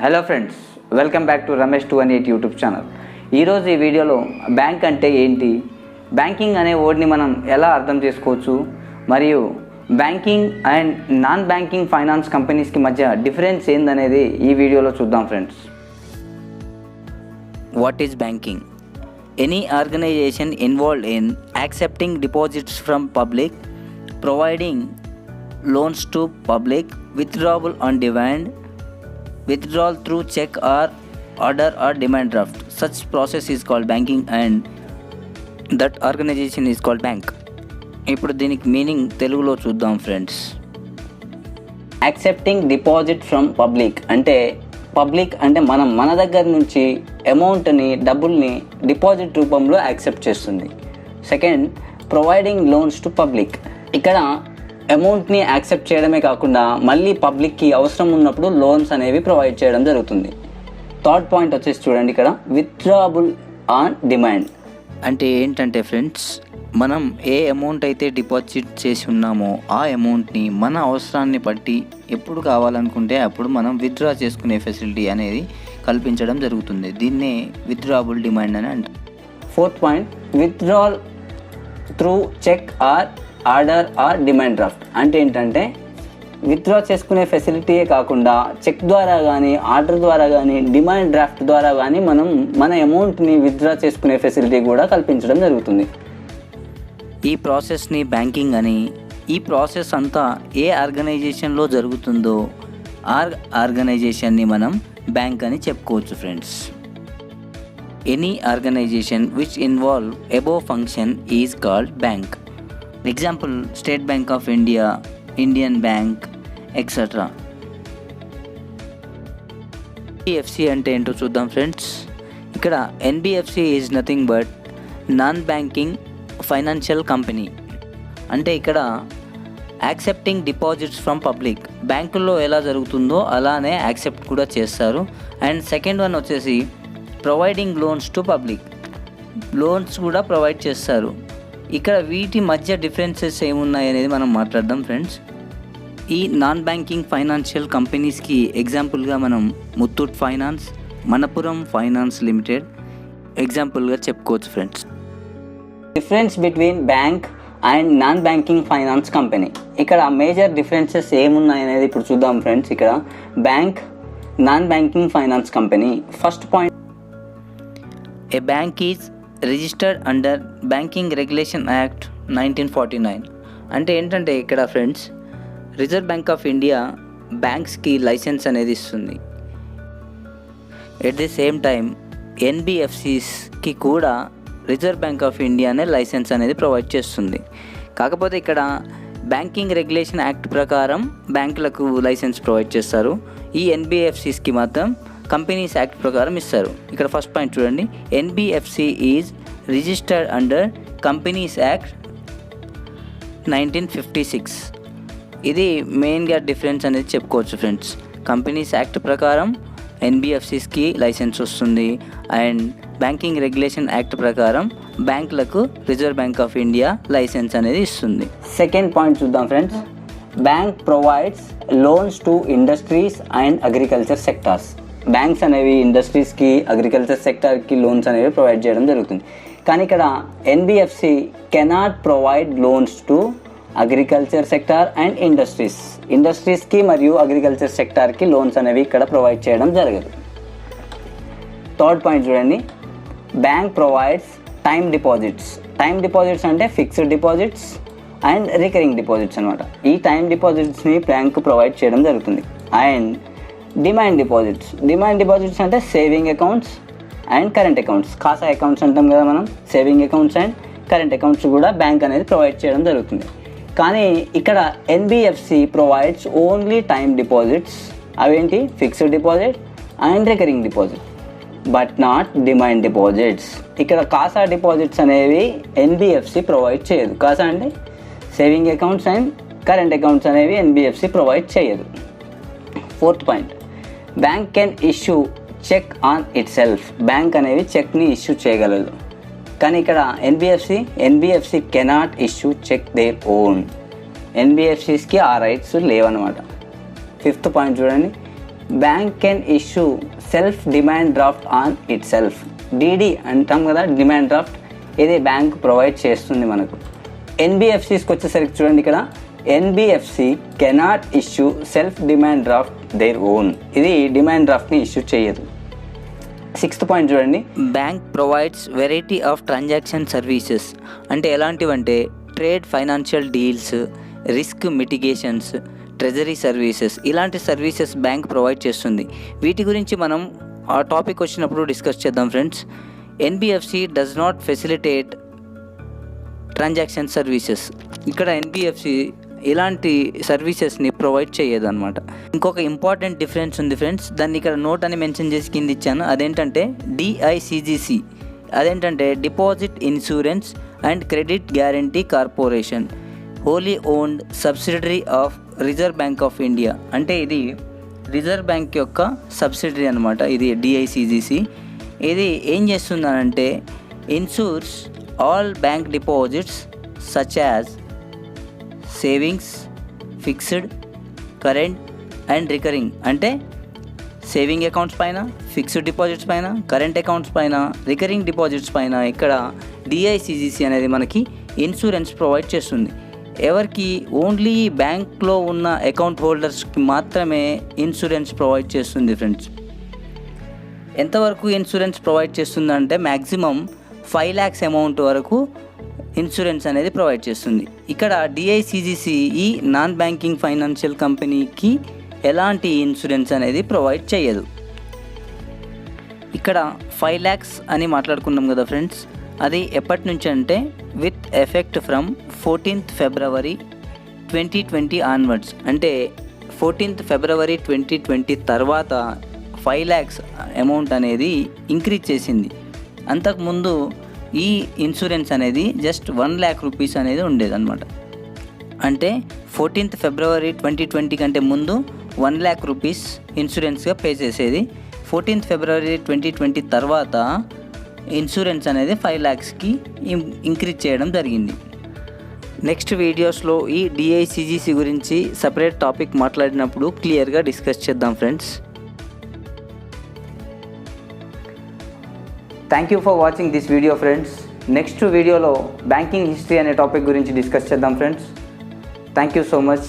Hello friends, welcome back to Ramesh 218 YouTube channel. ఈరోజు ఈ వీడియోలో బ్యాంక్ అంటే ఏంటి, బ్యాంకింగ్ అనే వర్డ్ని మనం ఎలా అర్థం చేసుకోవచ్చు, మరియు banking and non banking finance కంపెనీస్కి మధ్య డిఫరెన్స్ ఏందనేది ఈ వీడియోలో చూద్దాం friends. What is banking? Any organization involved in accepting deposits from public, providing loans to public, withdrawal on demand, withdrawal through check or order or demand draft. Such process is called banking and that organization is called bank. ఇప్పుడు దీనికి meaning తెలుగులో చూద్దాం friends. Accepting deposit from public అంటే మన దగ్గర నుంచి అమౌంట్ని, డబ్బుల్ని డిపాజిట్ రూపంలో యాక్సెప్ట్ చేస్తుంది. Second, providing loans to public. ఇక్కడ అమౌంట్ని యాక్సెప్ట్ చేయడమే కాకుండా మళ్ళీ పబ్లిక్కి అవసరం ఉన్నప్పుడు లోన్స్ అనేవి ప్రొవైడ్ చేయడం జరుగుతుంది. థర్డ్ పాయింట్ వచ్చేసి చూడండి, ఇక్కడ విత్డ్రాబుల్ ఆన్ డిమాండ్. అంటే ఏంటంటే ఫ్రెండ్స్, మనం ఏ అమౌంట్ అయితే డిపాజిట్ చేసి ఉన్నామో ఆ అమౌంట్ని మన అవసరాన్ని బట్టి ఎప్పుడు కావాలనుకుంటే అప్పుడు మనం విత్డ్రా చేసుకునే ఫెసిలిటీ అనేది కల్పించడం జరుగుతుంది. దీన్నే విత్డ్రాబుల్ డిమాండ్ అని అంటారు. Fourth point, withdrawal through cheque or order or demand draft. అంటే ఏంటంటే విత్డ్రా చేసుకునే ఫెసిలిటీయే కాకుండా చెక్ ద్వారా కానీ, ఆర్డర్ ద్వారా కానీ, డిమాండ్ డ్రాఫ్ట్ ద్వారా కానీ మనం మన అమౌంట్ని విత్డ్రా చేసుకునే ఫెసిలిటీ కూడా కల్పించడం జరుగుతుంది. ఈ ప్రాసెస్ని బ్యాంకింగ్ అని, ఈ ప్రాసెస్ అంతా ఏ ఆర్గనైజేషన్లో జరుగుతుందో ఆ ఆర్గనైజేషన్ని మనం బ్యాంక్ అని చెప్పుకోవచ్చు friends. Any organisation which involve above function is called bank. Example State Bank of India, Indian Bank etcetera. NBFC అంటే ఏంటో చూద్దాం ఫ్రెండ్స్. ఇక్కడ NBFC is nothing but non banking financial company. అంటే ఇక్కడ యాక్సెప్టింగ్ డిపాజిట్స్ ఫ్రమ్ పబ్లిక్, బ్యాంకుల్లో ఎలా జరుగుతుందో అలానే యాక్సెప్ట్ కూడా చేస్తారు. అండ్ సెకండ్ వన్ వచ్చేసి providing loans to public, loans కూడా ప్రొవైడ్ చేస్తారు. ఇక్కడ వీటి మధ్య డిఫరెన్సెస్ ఏమున్నాయి అనేది మనం మాట్లాడదాం ఫ్రెండ్స్. ఈ నాన్ బ్యాంకింగ్ ఫైనాన్షియల్ కంపెనీస్కి ఎగ్జాంపుల్గా మనం Muthoot finance, Manappuram finance limited ఎగ్జాంపుల్గా చెప్పుకోవచ్చు friends. Difference between bank and non banking finance company. ఇక్కడ మేజర్ డిఫరెన్సెస్ ఏమున్నాయి అనేది ఇప్పుడు చూద్దాం ఫ్రెండ్స్. ఇక్కడ bank, non banking finance company. First point, a bank is registered under banking regulation act 1949. అంటే ఏంటంటే ఇక్కడ friends, Reserve Bank of India బ్యాంక్స్కి లైసెన్స్ అనేది ఇస్తుంది. ఎట్ ది సేమ్ టైం ఎన్బిఎఫ్సిస్కి కూడా రిజర్వ్ బ్యాంక్ ఆఫ్ ఇండియానే లైసెన్స్ అనేది ప్రొవైడ్ చేస్తుంది. కాకపోతే ఇక్కడ బ్యాంకింగ్ రెగ్యులేషన్ యాక్ట్ ప్రకారం బ్యాంకులకు లైసెన్స్ ప్రొవైడ్ చేస్తారు. ఈ ఎన్బిఎఫ్సిస్కి మాత్రం కంపెనీస్ యాక్ట్ ప్రకారం ఇస్తారు. ఇక్కడ ఫస్ట్ పాయింట్ చూడండి, NBFC is registered under companies act 1956. ఇది మెయిన్గా డిఫరెన్స్ అనేది చెప్పుకోవచ్చు ఫ్రెండ్స్. కంపెనీస్ యాక్ట్ ప్రకారం ఎన్బిఎఫ్సిస్కి లైసెన్స్ వస్తుంది అండ్ బ్యాంకింగ్ రెగ్యులేషన్ యాక్ట్ ప్రకారం బ్యాంకులకు Reserve Bank of India license అనేది ఇస్తుంది. సెకండ్ పాయింట్ చూద్దాం friends. Bank provides loans to industries and agriculture sectors. Banks అనేవి ఇండస్ట్రీస్కి, అగ్రికల్చర్ సెక్టార్కి లోన్స్ అనేవి ప్రొవైడ్ చేయడం జరుగుతుంది. కానీ ఇక్కడ NBFC cannot provide loans to agriculture sector and ఇండస్ట్రీస్కి మరియు అగ్రికల్చర్ సెక్టార్కి లోన్స్ అనేవి ఇక్కడ ప్రొవైడ్ చేయడం జరగదు. థర్డ్ పాయింట్ చూడండి, బ్యాంక్ ప్రొవైడ్స్ టైమ్ డిపాజిట్స్ అంటే fixed deposits and recurring deposits అనమాట. ఈ టైమ్ డిపాజిట్స్ని బ్యాంక్ ప్రొవైడ్ చేయడం జరుగుతుంది. అండ్ డిమాండ్ డిపాజిట్స్ అంటే saving accounts and current accounts, CASA accounts అంటాం కదా మనం. Saving accounts and current accounts కూడా బ్యాంక్ అనేది ప్రొవైడ్ చేయడం జరుగుతుంది. కానీ ఇక్కడ NBFC provides only time deposits. అవేంటి? Fixed deposit and recurring deposit, but not demand deposits. ఇక్కడ ఖాసా డిపాజిట్స్ అనేవి ఎన్బిఎఫ్సి ప్రొవైడ్ చేయదు. ఖాసా అంటే saving accounts and current accounts అనేవి ఎన్బిఎఫ్సి ప్రొవైడ్ చేయదు. Fourth point, bank can issue cheque on itself. Bank అనేవి చెక్ని issue చేయగలదు. కానీ ఇక్కడ NBFC cannot issue cheque their own. ఎన్బిఎఫ్సిస్కి ఆ రైట్స్ లేవన్నమాట. ఫిఫ్త్ పాయింట్ చూడండి, bank can issue self demand draft on itself. DD అంటాం కదా, డిమాండ్ డ్రాఫ్ట్, ఇది బ్యాంక్ ప్రొవైడ్ చేస్తుంది మనకు. ఎన్బిఎఫ్సిస్కి వచ్చేసరికి చూడండి, ఇక్కడ NBFC cannot issue self demand draft their own. ఇది డిమాండ్ డ్రాఫ్ట్ని ఇష్యూ చేయదు. 6th పాయింట్ చూడండి, bank provides variety of transaction services. అంటే ఎలాంటివంటే trade, financial deals, risk mitigations, treasury services, ఇలాంటి సర్వీసెస్ బ్యాంక్ ప్రొవైడ్ చేస్తుంది. వీటి గురించి మనం ఆ టాపిక్ వచ్చినప్పుడు డిస్కస్ చేద్దాం friends. NBFC does not facilitate transaction services. ఇక్కడ ఎన్బిఎఫ్సి ఇలాంటి సర్వీసెస్ని ప్రొవైడ్ చేయదు అనమాట. ఇంకొక ఇంపార్టెంట్ డిఫరెన్స్ ఉంది ఫ్రెండ్స్, దాన్ని ఇక్కడ నోట్ అని మెన్షన్ చేసి కింద ఇచ్చాను. అదేంటంటే డిఐసిజిసి. అదేంటంటే deposit insurance and credit guarantee corporation, wholly owned subsidiary of Reserve Bank of India. అంటే ఇది రిజర్వ్ బ్యాంక్ యొక్క సబ్సిడరీ అనమాట. ఇది డిఐసిజిసి. ఇది ఏం చేస్తుందనంటే insures all bank deposits such as savings, fixed, current and recurring. అంటే సేవింగ్ అకౌంట్స్ పైన, ఫిక్స్డ్ డిపాజిట్స్ పైన, కరెంట్ అకౌంట్స్ పైన, రికరింగ్ డిపాజిట్స్ పైన ఇక్కడ డిఐసిజిసి అనేది మనకి ఇన్సూరెన్స్ ప్రొవైడ్ చేస్తుంది. ఎవరికి? ఓన్లీ బ్యాంక్లో ఉన్న అకౌంట్ హోల్డర్స్కి మాత్రమే ఇన్సూరెన్స్ ప్రొవైడ్ చేస్తుంది ఫ్రెండ్స్. ఎంతవరకు ఇన్సూరెన్స్ ప్రొవైడ్ చేస్తుందంటే మ్యాక్సిమం 5 lakhs అమౌంట్ వరకు ఇన్సూరెన్స్ అనేది ప్రొవైడ్ చేస్తుంది. ఇక్కడ డిఐసిజిసి ఈ నాన్ బ్యాంకింగ్ ఫైనాన్షియల్ కంపెనీకి ఎలాంటి ఇన్సూరెన్స్ అనేది ప్రొవైడ్ చేయదు. ఇక్కడ 5 lakhs అని మాట్లాడుకున్నాం కదా ఫ్రెండ్స్, అది ఎప్పటి నుంచి అంటే with effect from 14th February 2020 onwards. అంటే 14th February 2020 తర్వాత 5 lakhs అమౌంట్ అనేది ఇంక్రీజ్ చేసింది. అంతకుముందు ఈ ఇన్సూరెన్స్ అనేది జస్ట్ 1 lakh rupees అనేది ఉండేదన్నమాట. అంటే 14th February 2020 కంటే ముందు 1 lakh rupees ఇన్సూరెన్స్గా పే చేసేది. 14th February 2020 తర్వాత ఇన్సూరెన్స్ అనేది 5 lakhsకి ఇంక్రీజ్ చేయడం జరిగింది. నెక్స్ట్ వీడియోస్లో ఈ డిఐసిజిసి గురించి సపరేట్ టాపిక్ మాట్లాడినప్పుడు క్లియర్గా డిస్కస్ చేద్దాం friends. Thank you for watching this video friends. Next వీడియోలో బ్యాంకింగ్ హిస్టరీ అనే టాపిక్ గురించి డిస్కస్ చేద్దాం friends. Thank you so much.